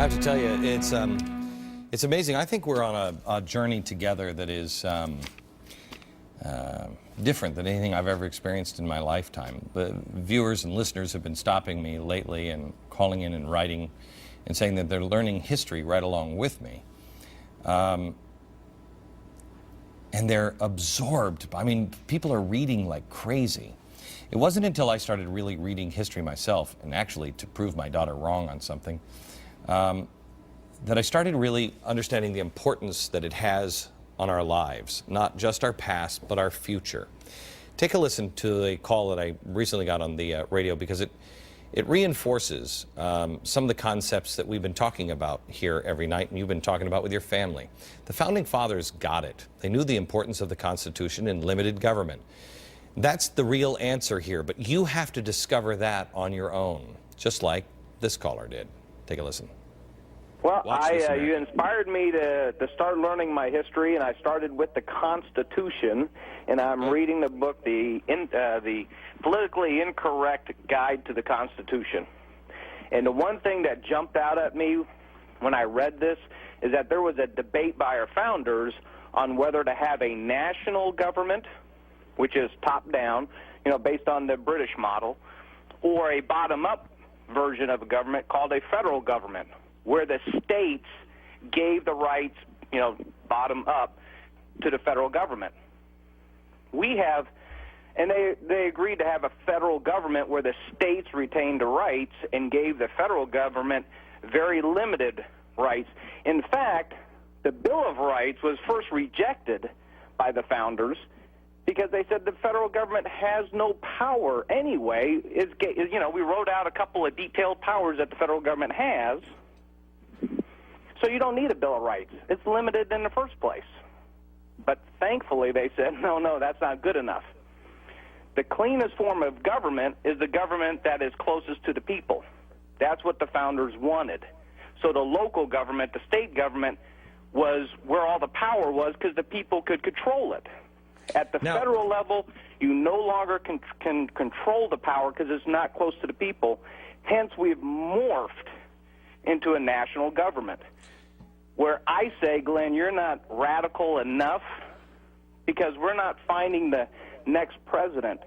have to tell you, it's amazing. I think we're on a journey together that is different than anything I've ever experienced in my lifetime. The viewers and listeners have been stopping me lately and calling in and writing and saying that they're learning history right along with me. And they're absorbed. I mean, people are reading like crazy. It wasn't until I started really reading history myself, and actually to prove my daughter wrong on something, that I started really understanding the importance that it has on our lives, not just our past, but our future. Take a listen to a call that I recently got on the radio, because it reinforces some of the concepts that we've been talking about here every night, and you've been talking about with your family. The Founding Fathers got it. They knew the importance of the Constitution and limited government. That's the real answer here, but you have to discover that on your own, just like this caller did. Take a listen. Well, you inspired me to start learning my history, and I started with the Constitution, and I'm reading the book, the Politically Incorrect Guide to the Constitution. And the one thing that jumped out at me when I read this is that there was a debate by our founders on whether to have a national government, which is top-down, based on the British model, or a bottom-up version of a government called a federal government, where the states gave the rights, bottom up, to the federal government. We have, and they agreed to have a federal government where the states retained the rights and gave the federal government very limited rights. In fact, the Bill of Rights was first rejected by the founders because they said the federal government has no power anyway. We wrote out a couple of detailed powers that the federal government has. So you don't need a Bill of Rights. It's limited in the first place. But thankfully they said, no, that's not good enough. The cleanest form of government is the government that is closest to the people. That's what the founders wanted. So the local government, the state government, was where all the power was because the people could control it. At the federal level, you no longer can control the power because it's not close to the people. Hence, we've morphed into a national government, where I say, Glenn, you're not radical enough, because we're not finding the next president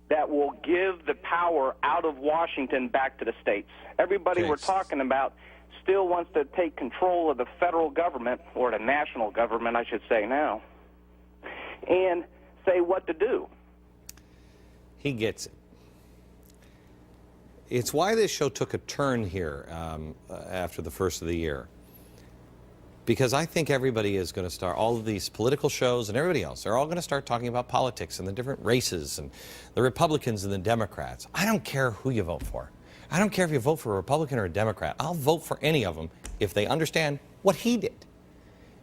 that will give the power out of Washington back to the states. Everybody we're talking about still wants to take control of the federal government, or the national government, I should say now, and say what to do. He gets it. It's why this show took a turn here after the first of the year. Because I think everybody is going to start, all of these political shows and everybody else, they're all going to start talking about politics and the different races and the Republicans and the Democrats. I don't care who you vote for. I don't care if you vote for a Republican or a Democrat. I'll vote for any of them if they understand what he did.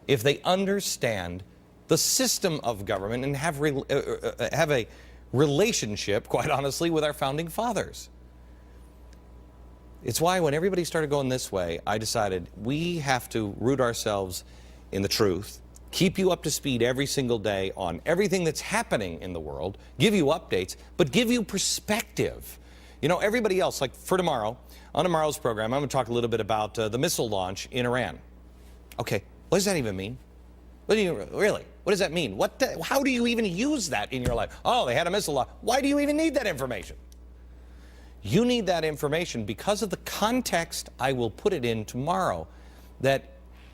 If they understand the system of government and have a relationship, quite honestly, with our founding fathers. It's why when everybody started going this way, I decided we have to root ourselves in the truth, keep you up to speed every single day on everything that's happening in the world, give you updates, but give you perspective. Everybody else, like for tomorrow, on tomorrow's program, I'm going to talk a little bit about the missile launch in Iran. Okay, what does that even mean? What does that mean? How do you even use that in your life? Oh, they had a missile launch. Why do you even need that information? You need that information because of the context I will put it in tomorrow.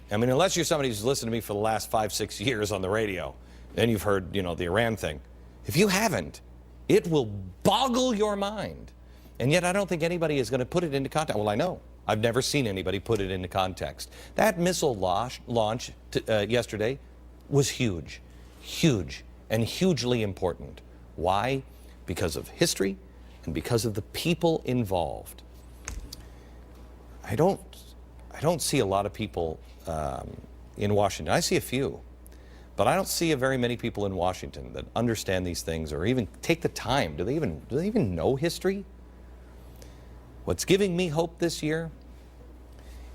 Unless you're somebody who's listened to me for the last 5-6 years on the radio, then you've heard, the Iran thing. If you haven't, it will boggle your mind. And yet I don't think anybody is going to put it into context. Well, I know. I've never seen anybody put it into context. That missile launch yesterday was huge, and hugely important. Why? Because of history and because of the people involved. I don't see a lot of people in Washington. I see a few, but I don't see very many people in Washington that understand these things or even take the time. Do they even know history? What's giving me hope this year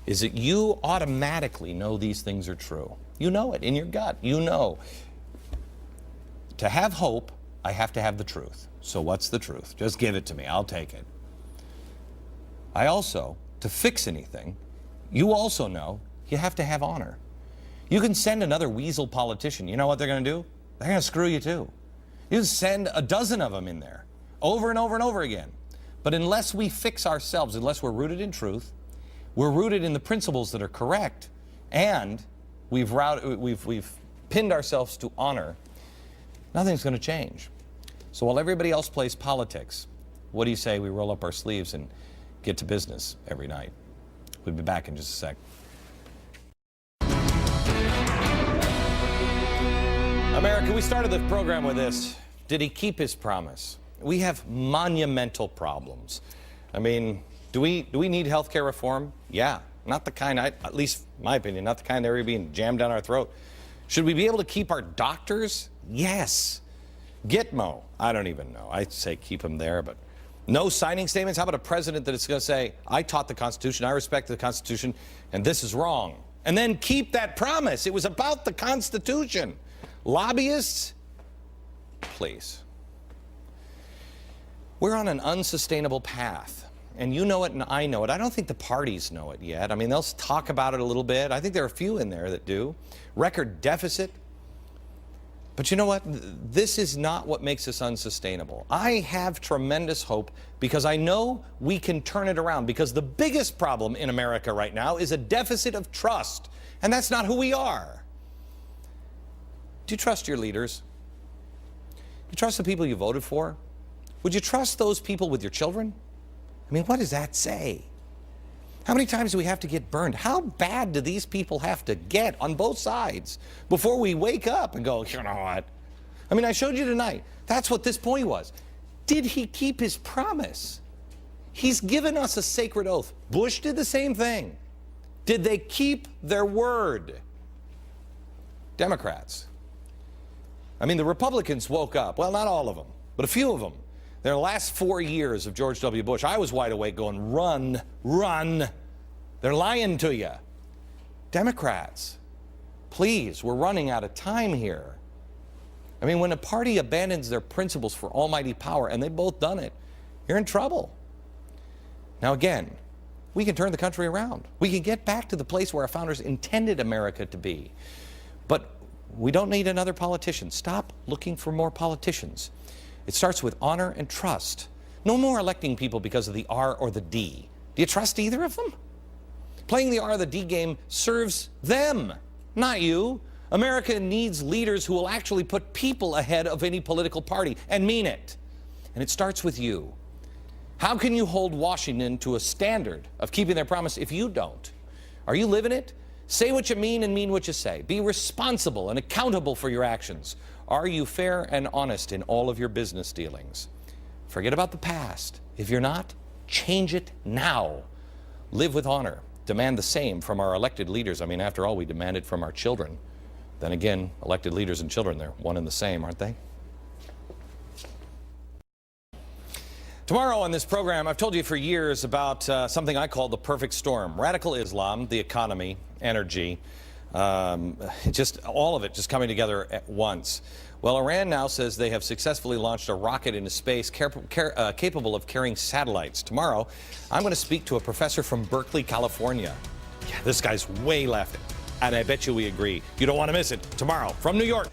is that you automatically know these things are true. You know it in your gut. You know. To have hope, I have to have the truth. So what's the truth? Just give it to me. I'll take it. I also, to fix anything, you also know you have to have honor. You can send another weasel politician. You know what they're going to do? They're going to screw you too. You can send a dozen of them in there over and over and over again. But unless we fix ourselves, unless we're rooted in truth, we're rooted in the principles that are correct, and we've pinned ourselves to honor, nothing's going to change. So while everybody else plays politics, what do you say we roll up our sleeves and get to business every night? We'll be back in just a sec. America, we started the program with this. Did he keep his promise? We have monumental problems. I mean, do we need health care reform? Yeah. Not the kind, at least in my opinion, not the kind that are being jammed down our throat. Should we be able to keep our doctors? Yes. Gitmo, I don't even know. I'd say keep them there, but no signing statements? How about a president that is going to say, I taught the Constitution, I respect the Constitution, and this is wrong? And then keep that promise. It was about the Constitution. Lobbyists, please. We're on an unsustainable path. And you know it and I know it. I don't think the parties know it yet. I mean, they'll talk about it a little bit. I think there are a few in there that do. Record deficit. But you know what? This is not what makes us unsustainable. I have tremendous hope because I know we can turn it around, because the biggest problem in America right now is a deficit of trust. And that's not who we are. Do you trust your leaders? Do you trust the people you voted for? Would you trust those people with your children? I mean, what does that say? How many times do we have to get burned? How bad do these people have to get on both sides before we wake up and go, you know what? I mean, I showed you tonight. That's what this point was. Did he keep his promise? He's given us a sacred oath. Bush did the same thing. Did they keep their word? Democrats. I mean, the Republicans woke up. Well, not all of them, but a few of them. In the last 4 years of George W. Bush, I was wide awake going, run, run. They're lying to you. Democrats, please, we're running out of time here. I mean, when a party abandons their principles for almighty power, and they've both done it, you're in trouble. Now again, we can turn the country around. We can get back to the place where our founders intended America to be. But we don't need another politician. Stop looking for more politicians. It starts with honor and trust. No more electing people because of the R or the D. Do you trust either of them? Playing the R or the D game serves them, not you. America needs leaders who will actually put people ahead of any political party and mean it. And it starts with you. How can you hold Washington to a standard of keeping their promise if you don't? Are you living it? Say what you mean and mean what you say. Be responsible and accountable for your actions. Are you fair and honest in all of your business dealings? Forget about the past. If you're not, change it now. Live with honor. Demand the same from our elected leaders. I mean, after all, we demand it from our children. Then again, elected leaders and children, they're one and the same, aren't they? Tomorrow on this program, I've told you for years about something I call the perfect storm. Radical Islam, the economy, energy, just all of it just coming together at once. Well, Iran now says they have successfully launched a rocket into space capable of carrying satellites. Tomorrow, I'm going to speak to a professor from Berkeley, California. Yeah, this guy's way left, and I bet you we agree. You don't want to miss it. Tomorrow, from New York,